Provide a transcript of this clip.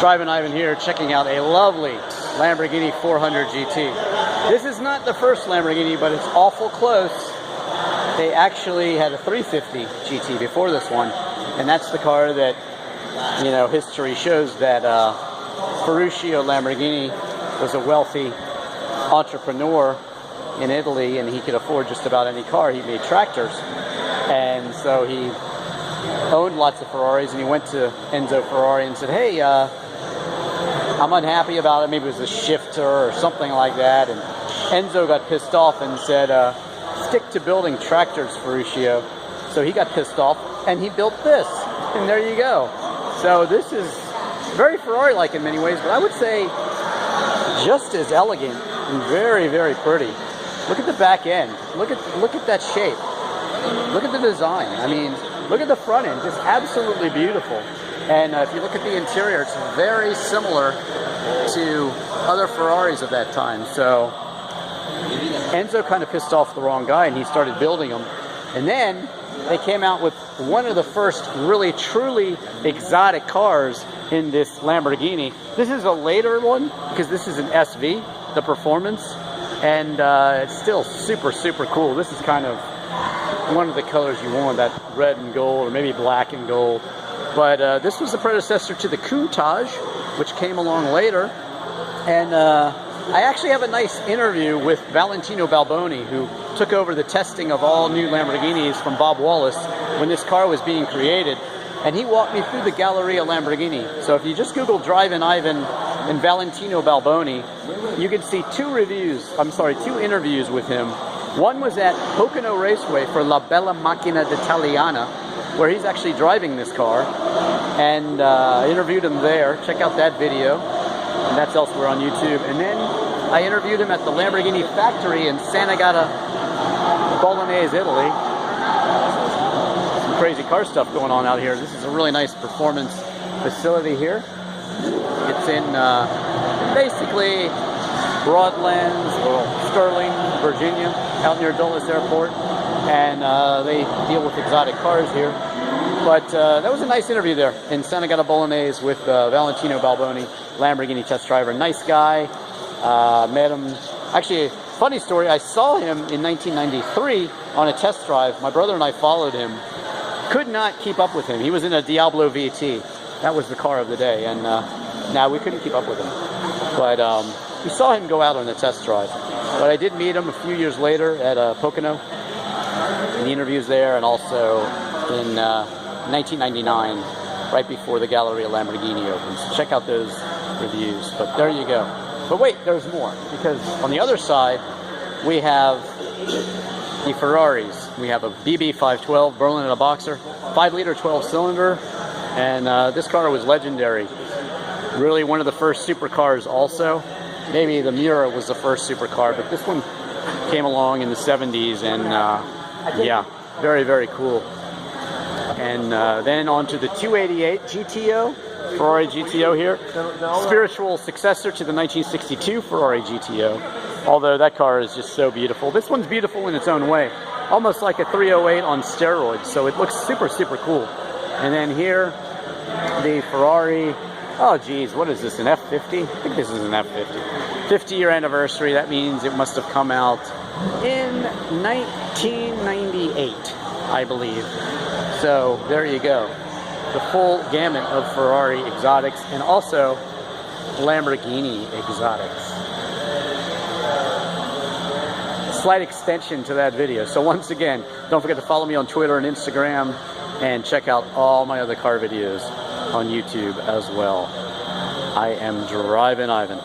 Drivin Ivan here, checking out a lovely Lamborghini 400 GT. This is not the first Lamborghini, but it's awful close. They actually had a 350 GT before this one, and that's the car that, you know, history shows that Ferruccio Lamborghini was a wealthy entrepreneur in Italy, and he could afford just about any car. He made tractors, and so he owned lots of Ferraris, and he went to Enzo Ferrari and said, hey, I'm unhappy about it. Maybe it was a shifter or something like that, and Enzo got pissed off and said, stick to building tractors, Ferruccio. So he got pissed off, and he built this, and there you go. So this is very Ferrari-like in many ways, but I would say just as elegant and very, very pretty. Look at the back end. Look at that shape. Look at the design. I mean, look at the front end. Just absolutely beautiful. And if you look at the interior, it's very similar to other Ferraris of that time. So Enzo kind of pissed off the wrong guy, and he started building them. And then they came out with one of the first really, truly exotic cars in this Lamborghini. This is a later one, because this is an SV, the Performance. And it's still super, super cool. This is kind of one of the colors you want, that red and gold, or maybe black and gold. But this was the predecessor to the Countach, which came along later. And I actually have a nice interview with Valentino Balboni, who took over the testing of all new Lamborghinis from Bob Wallace when this car was being created. And he walked me through the Galleria Lamborghini. So if you just Google Drivin Ivan and Valentino Balboni, you can see two interviews with him. One was at Pocono Raceway for La Bella Macchina d'Italiana, where he's actually driving this car, and I interviewed him there. Check out that video, and that's elsewhere on YouTube. And then I interviewed him at the Lamborghini factory in Sant'Agata, Bolognese, Italy. Some crazy car stuff going on out here. This is a really nice performance facility here. It's in basically Broadlands or Sterling, Virginia, out near Dulles Airport. And they deal with exotic cars here. But that was a nice interview there in Sant'Agata Bolognese with Valentino Balboni, Lamborghini test driver. Nice guy. Met him. Actually, funny story, I saw him in 1993 on a test drive. My brother and I followed him. Could not keep up with him. He was in a Diablo VT. That was the car of the day. And now we couldn't keep up with him. But we saw him go out on a test drive. But I did meet him a few years later at Pocono. In the interviews there, and also in 1999, right before the Galleria Lamborghini opens. Check out those reviews. But there you go. But wait, there's more, because on the other side we have the Ferraris. We have a BB 512 Berlin and a Boxer, 5-liter 12-cylinder, and this car was legendary. Really one of the first supercars also. Maybe the Miura was the first supercar, but this one came along in the 70s, and yeah, very, very cool. And then on to the 288 GTO, Ferrari GTO here. Spiritual successor to the 1962 Ferrari GTO, although that car is just so beautiful. This one's beautiful in its own way, almost like a 308 on steroids, so it looks super, super cool. And then here, the Ferrari, oh geez, what is this, an F50? I think this is an F50. 50-year anniversary, that means it must have come out in 1998, I believe. So there you go. The full gamut of Ferrari exotics, and also Lamborghini exotics. Slight extension to that video. So once again, don't forget to follow me on Twitter and Instagram, and check out all my other car videos on YouTube as well. I am Drivin Ivan.